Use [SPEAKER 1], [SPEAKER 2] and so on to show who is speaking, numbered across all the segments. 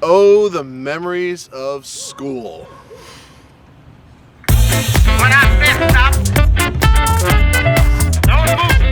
[SPEAKER 1] Oh, the memories of school.
[SPEAKER 2] When I said stop, don't move.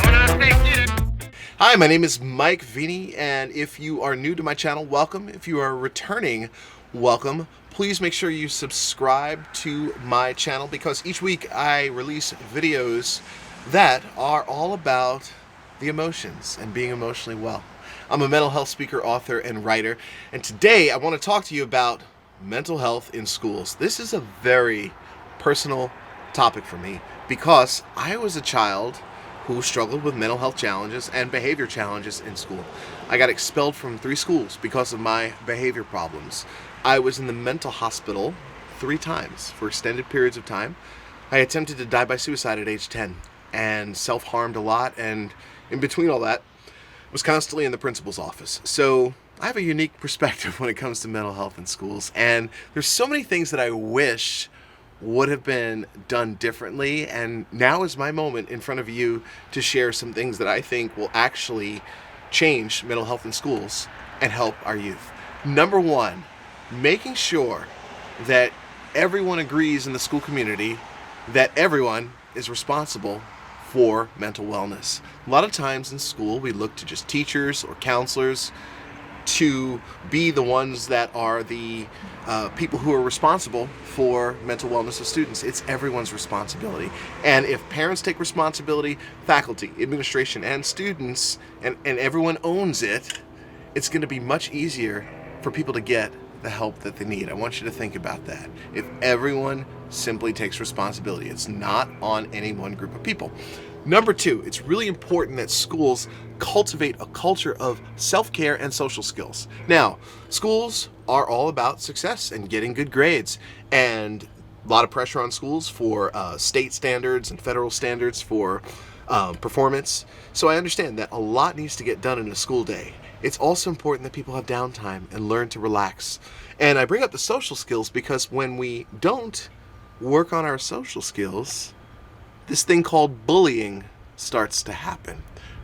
[SPEAKER 2] When I say get it.
[SPEAKER 1] Hi, my name is Mike Veny, and if you are new to my channel, welcome. If you are returning, welcome. Please make sure you subscribe to my channel because each week I release videos that are all about the emotions and being emotionally well. I'm a mental health speaker, author, and writer, and today I want to talk to you about mental health in schools. This is a very personal topic for me because I was a child who struggled with mental health challenges and behavior challenges in school. I got expelled from 3 schools because of my behavior problems. I was in the mental hospital 3 times for extended periods of time. I attempted to die by suicide at age 10 and self-harmed a lot, and in between all that, was constantly in the principal's office. So I have a unique perspective when it comes to mental health in schools, and there's so many things that I wish would have been done differently, and now is my moment in front of you to share some things that I think will actually change mental health in schools and help our youth. Number 1, making sure that everyone agrees in the school community that everyone is responsible for mental wellness. A lot of times in school we look to just teachers or counselors to be the ones that are the people who are responsible for mental wellness of students. It's everyone's responsibility. And if parents take responsibility, faculty, administration, and students, and everyone owns it, it's going to be much easier for people to get the help that they need. I want you to think about that. If everyone simply takes responsibility, it's not on any one group of people. Number 2, it's really important that schools cultivate a culture of self-care and social skills. Now, schools are all about success and getting good grades, and a lot of pressure on schools for state standards and federal standards for performance. So I understand that a lot needs to get done in a school day. It's also important that people have downtime and learn to relax. And I bring up the social skills because when we don't work on our social skills, this thing called bullying starts to happen.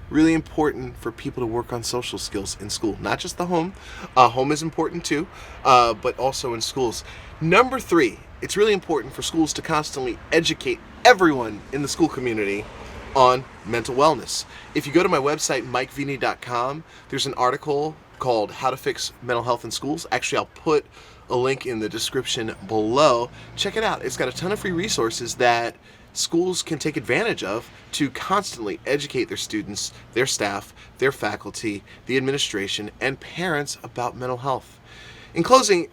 [SPEAKER 1] Really important for people to work on social skills in school, not just the home. Home is important too, but also in schools. Number 3, it's really important for schools to constantly educate everyone in the school community on mental wellness. If you go to my website, mikeveny.com, there's an article called How to Fix Mental Health in Schools. Actually, I'll put a link in the description below. Check it out. It's got a ton of free resources that schools can take advantage of to constantly educate their students, their staff, their faculty, the administration, and parents about mental health. In closing,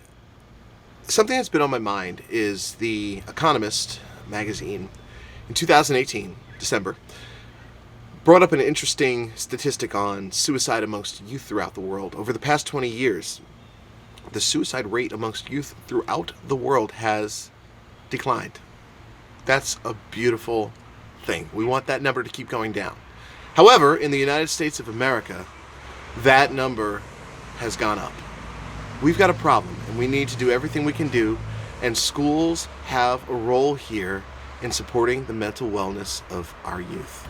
[SPEAKER 1] something that's been on my mind is The Economist magazine in 2018, December, brought up an interesting statistic on suicide amongst youth throughout the world. Over the past 20 years, the suicide rate amongst youth throughout the world has declined. That's a beautiful thing. We want that number to keep going down. However, in the United States of America, that number has gone up. We've got a problem, and we need to do everything we can do, and schools have a role here in supporting the mental wellness of our youth.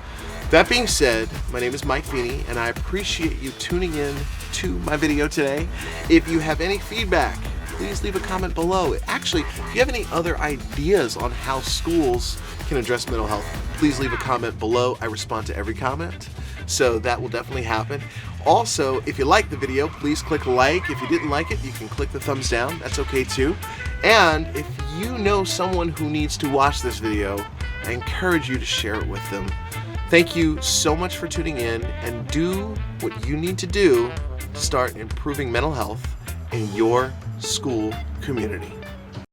[SPEAKER 1] That being said, my name is Mike Veny, and I appreciate you tuning in to my video today. If you have any feedback, please leave a comment below. Actually, if you have any other ideas on how schools can address mental health, please leave a comment below. I respond to every comment, so that will definitely happen. Also, if you liked the video, please click like. If you didn't like it, you can click the thumbs down. That's okay too. And if you know someone who needs to watch this video, I encourage you to share it with them. Thank you so much for tuning in, and do what you need to do to start improving mental health in your school community.